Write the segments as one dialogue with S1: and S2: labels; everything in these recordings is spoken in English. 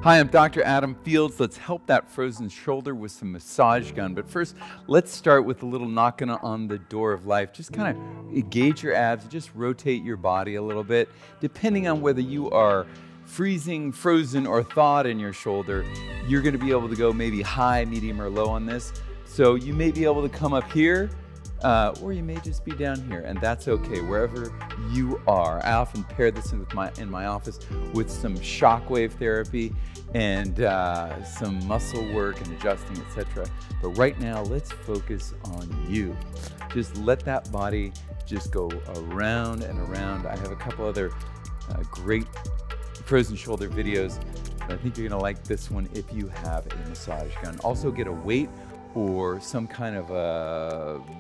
S1: Hi, I'm Dr. Adam Fields. Let's help that frozen shoulder with some massage gun. But first, let's start with a little knocking on the door of life. Just kind of engage your abs, just rotate your body a little bit. Depending on whether you are freezing, frozen, or thawed in your shoulder, you're going to be able to go maybe high, medium, or low on this. So you may be able to come up here, or you may just be down here, and that's okay, wherever you are. I often pair this in my office with some shockwave therapy and some muscle work and adjusting, etc. But right now, let's focus on you. Just let that body just go around and around. I have a couple other great frozen shoulder videos, but I think you're gonna like this one if you have a massage gun. Also get a weight or some kind of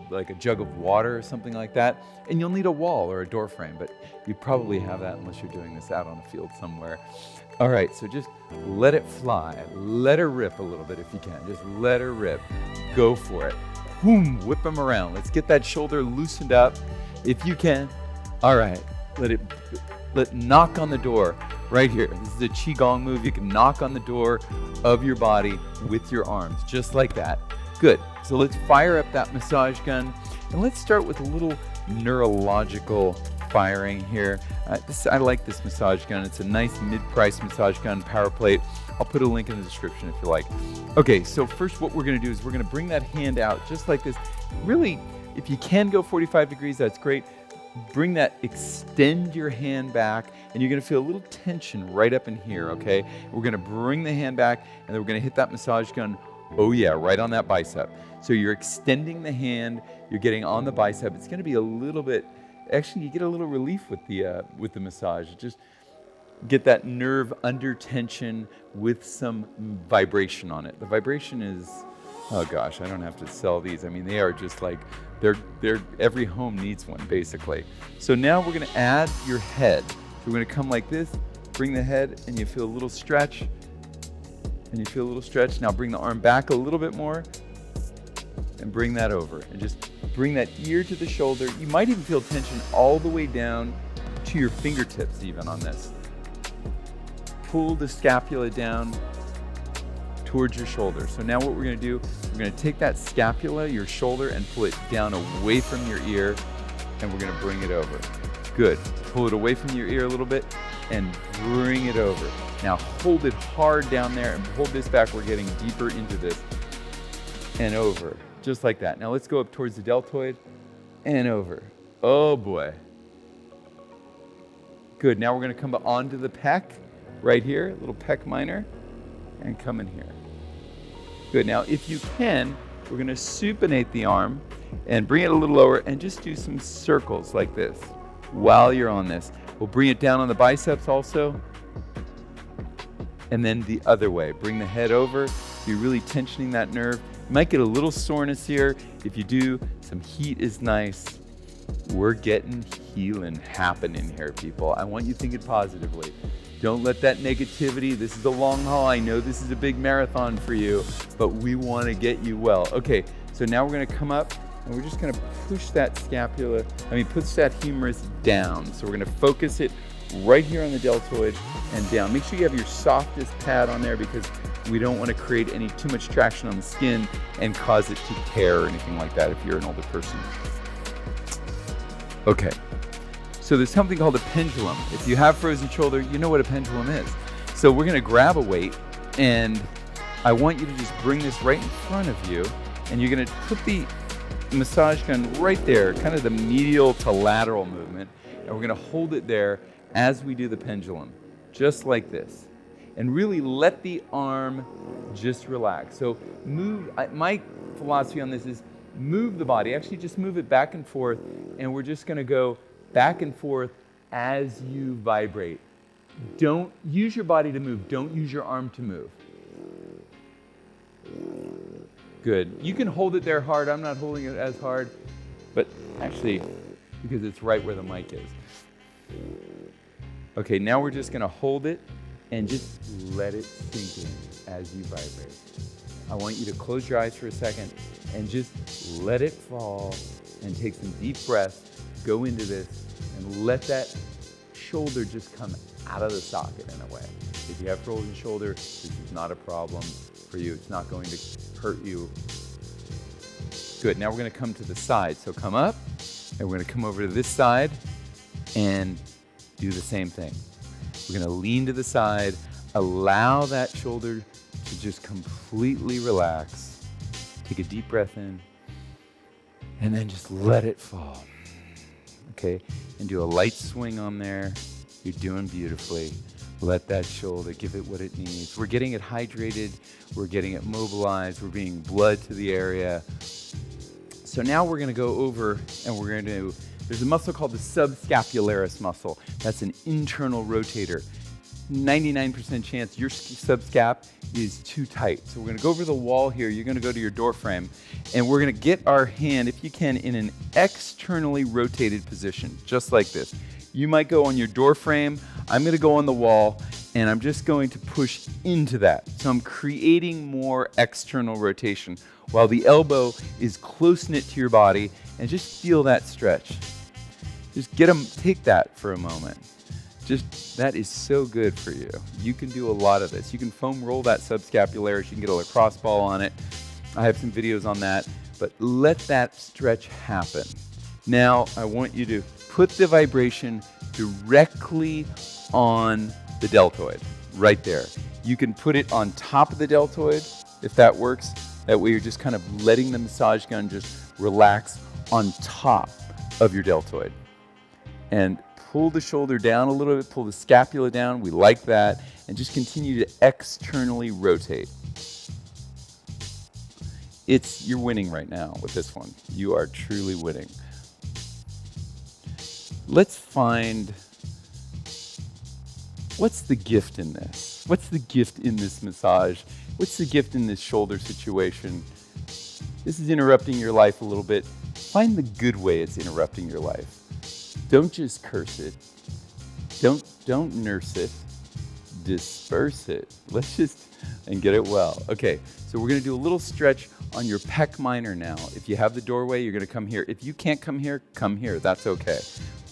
S1: like a jug of water or something like that, and you'll need a wall or a door frame, but you probably have that unless you're doing this out on the field somewhere. All right, so just let it fly, let her rip a little bit if you can, just let her rip, go for it. Boom, whip them around. Let's get that shoulder loosened up if you can. All right, let knock on the door right here. This is a Qigong move. You can knock on the door of your body with your arms, just like that. Good. So let's fire up that massage gun, and let's start with a little neurological firing here. I like this massage gun. It's a nice mid-price massage gun, power plate. I'll put a link in the description if you like. Okay, so first what we're going to do is we're going to bring that hand out just like this. Really, if you can go 45 degrees, that's great. Bring that, extend your hand back, and you're going to feel a little tension right up in here, okay? We're going to bring the hand back, and then we're going to hit that massage gun, oh yeah, right on that bicep. So you're extending the hand, you're getting on the bicep. It's going to be a little bit, actually you get a little relief with the massage. Just get that nerve under tension with some vibration on it. The vibration is, oh gosh, I don't have to sell these. I mean, they are just like, they're every home needs one, basically. So now we're gonna add your head. So we're gonna come like this, bring the head, and you feel a little stretch, and you feel a little stretch. Now bring the arm back a little bit more, and bring that over. And just bring that ear to the shoulder. You might even feel tension all the way down to your fingertips even on this. Pull the scapula down towards your shoulder. So now what we're going to do, we're going to take that scapula, your shoulder, and pull it down away from your ear, and we're going to bring it over. Good. Pull it away from your ear a little bit and bring it over. Now hold it hard down there and hold this back. We're getting deeper into this and over, just like that. Now let's go up towards the deltoid and over. Oh boy. Good. Now we're going to come onto the pec right here, little pec minor, and come in here. Good. Now, if you can, we're going to supinate the arm and bring it a little lower and just do some circles like this while you're on this. We'll bring it down on the biceps also, and then the other way. Bring the head over. So you're really tensioning that nerve. You might get a little soreness here. If you do, some heat is nice. We're getting healing happening here, people. I want you thinking positively. Don't let that negativity, this is a long haul. I know this is a big marathon for you, but we want to get you well. Okay, so now we're going to come up and we're just going to push that push that humerus down. So we're going to focus it right here on the deltoid and down. Make sure you have your softest pad on there because we don't want to create too much traction on the skin and cause it to tear or anything like that if you're an older person. Okay. So there's something called a pendulum. If you have frozen shoulder, you know what a pendulum is. So we're gonna grab a weight, and I want you to just bring this right in front of you, and you're gonna put the massage gun right there, kind of the medial to lateral movement, and we're gonna hold it there as we do the pendulum, just like this. And really let the arm just relax. So my philosophy on this is move the body, actually just move it back and forth, and we're just gonna go back and forth as you vibrate. Don't use your body to move. Don't use your arm to move. Good. You can hold it there hard. I'm not holding it as hard, but actually, because it's right where the mic is. Okay, now we're just going to hold it and just let it sink in as you vibrate. I want you to close your eyes for a second and just let it fall and take some deep breaths. Go into this and let that shoulder just come out of the socket in a way. If you have frozen shoulder, this is not a problem for you. It's not going to hurt you. Good, now we're gonna come to the side. So come up, and we're gonna come over to this side and do the same thing. We're gonna lean to the side, allow that shoulder to just completely relax. Take a deep breath in, and then just let it fall. Okay, and do a light swing on there. You're doing beautifully. Let that shoulder, give it what it needs. We're getting it hydrated, we're getting it mobilized, we're bringing blood to the area. So now we're gonna go over and we're gonna, there's a muscle called the subscapularis muscle. That's an internal rotator. 99% chance your subscap is too tight. So we're gonna go over the wall here. You're gonna go to your door frame and we're gonna get our hand, if you can, in an externally rotated position, just like this. You might go on your door frame. I'm gonna go on the wall and I'm just going to push into that. So I'm creating more external rotation while the elbow is close knit to your body, and just feel that stretch. Just take that for a moment. That is so good for you. You can do a lot of this. You can foam roll that subscapularis. You can get a lacrosse ball on it. I have some videos on that, but let that stretch happen. Now, I want you to put the vibration directly on the deltoid, right there. You can put it on top of the deltoid, if that works. That way you're just kind of letting the massage gun just relax on top of your deltoid. And pull the shoulder down a little bit, pull the scapula down, we like that, and just continue to externally rotate. You're winning right now with this one. You are truly winning. Let's find, what's the gift in this? What's the gift in this massage? What's the gift in this shoulder situation? This is interrupting your life a little bit. Find the good way it's interrupting your life. Don't just curse it. Don't nurse it. Disperse it. Let's just, and get it well. Okay, so we're gonna do a little stretch on your pec minor now. If you have the doorway, you're gonna come here. If you can't come here, that's okay.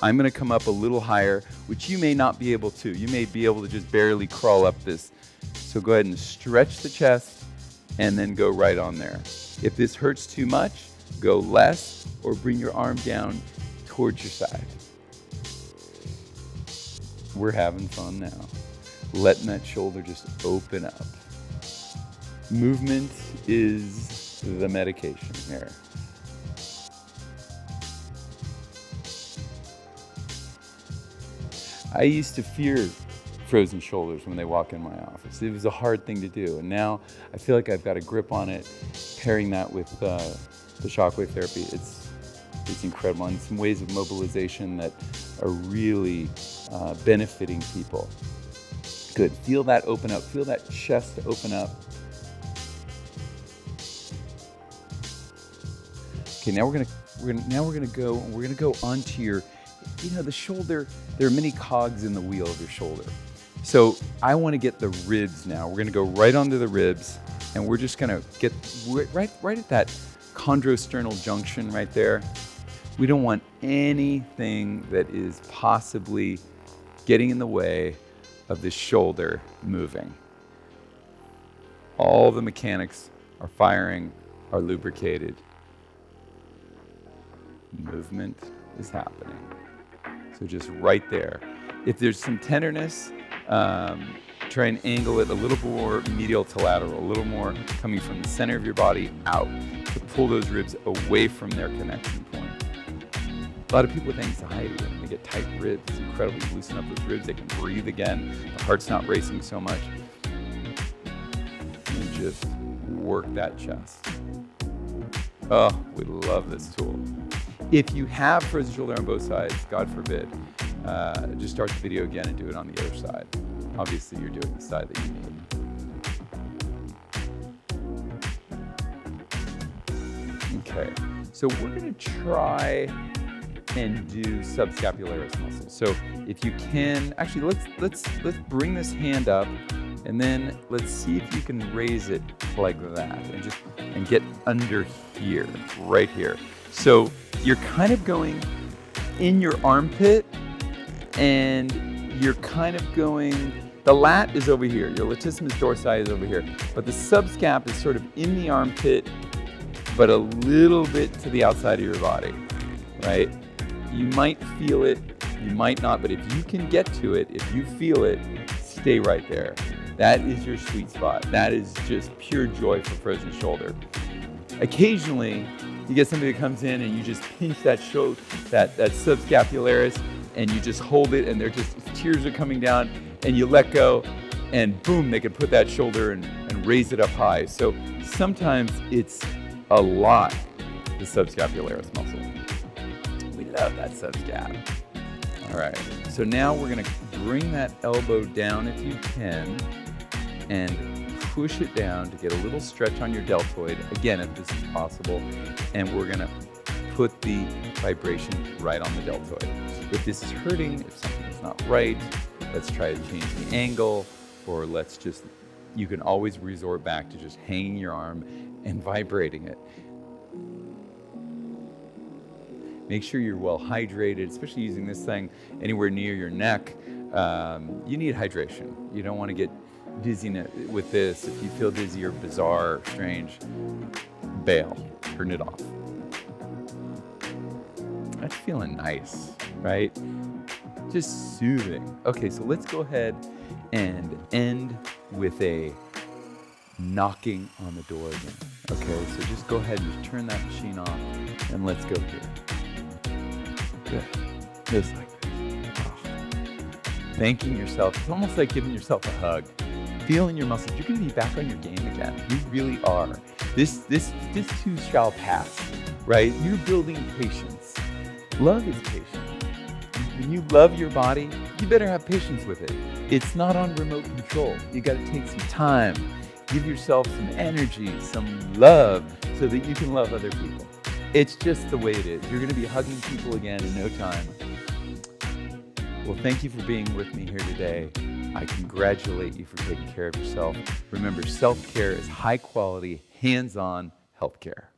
S1: I'm gonna come up a little higher, which you may not be able to. You may be able to just barely crawl up this. So go ahead and stretch the chest and then go right on there. If this hurts too much, go less or bring your arm down towards your side. We're having fun now. Letting that shoulder just open up. Movement is the medication here. I used to fear frozen shoulders when they walk in my office. It was a hard thing to do, and now I feel like I've got a grip on it. Pairing that with the shockwave therapy, it's incredible, and some ways of mobilization that are really benefiting people. Good. Feel that open up. Feel that chest open up. Okay, now we're gonna go onto your, the shoulder. There are many cogs in the wheel of your shoulder. So I want to get the ribs now. We're going to go right onto the ribs, and we're just going to get right at that chondrosternal junction right there. We don't want anything that is possibly getting in the way of the shoulder moving. All the mechanics are firing, are lubricated. Movement is happening. So just right there. If there's some tenderness, try and angle it a little more medial to lateral, a little more coming from the center of your body out to pull those ribs away from their connection point. A lot of people with anxiety, when they get tight ribs, it's incredible. You loosen up those ribs, they can breathe again. The heart's not racing so much. And just work that chest. Oh, we love this tool. If you have frozen shoulder on both sides, God forbid, just start the video again and do it on the other side. Obviously, you're doing the side that you need. Okay, so we're gonna try and do subscapularis muscle. So if you can, actually, let's bring this hand up, and then let's see if you can raise it like that, and get under here, right here. So you're kind of going in your armpit, and you're kind of going The lat is over here. Your latissimus dorsi is over here. But the subscap is sort of in the armpit, but a little bit to the outside of your body, right? You might feel it, you might not, but if you can get to it, if you feel it, stay right there. That is your sweet spot. That is just pure joy for frozen shoulder. Occasionally, you get somebody that comes in and you just pinch that subscapularis and you just hold it and tears are coming down and you let go and boom, they can put that shoulder and raise it up high. So sometimes it's a lot, the subscapularis muscle. We love that subscap. All right, so now we're gonna bring that elbow down if you can and push it down to get a little stretch on your deltoid, again, if this is possible, and we're gonna put the vibration right on the deltoid. If this is hurting, if something's not right, let's try to change the angle, or you can always resort back to just hanging your arm and vibrating it. Make sure you're well hydrated, especially using this thing anywhere near your neck. You need hydration. You don't want to get dizzy with this. If you feel dizzy or bizarre or strange, bail, turn it off. That's feeling nice, right? Just soothing. Okay, so let's go ahead and end with a knocking on the door again. Okay, so just go ahead and just turn that machine off and let's go here. Good. Just like this. Oh. Thanking yourself. It's almost like giving yourself a hug. Feeling your muscles. You're going to be back on your game again. You really are. This too shall pass, right? You're building patience. Love is patient. When you love your body, you better have patience with it. It's not on remote control. You got to take some time. Give yourself some energy, some love, so that you can love other people. It's just the way it is. You're going to be hugging people again in no time. Well, thank you for being with me here today. I congratulate you for taking care of yourself. Remember, self-care is high-quality, hands-on healthcare.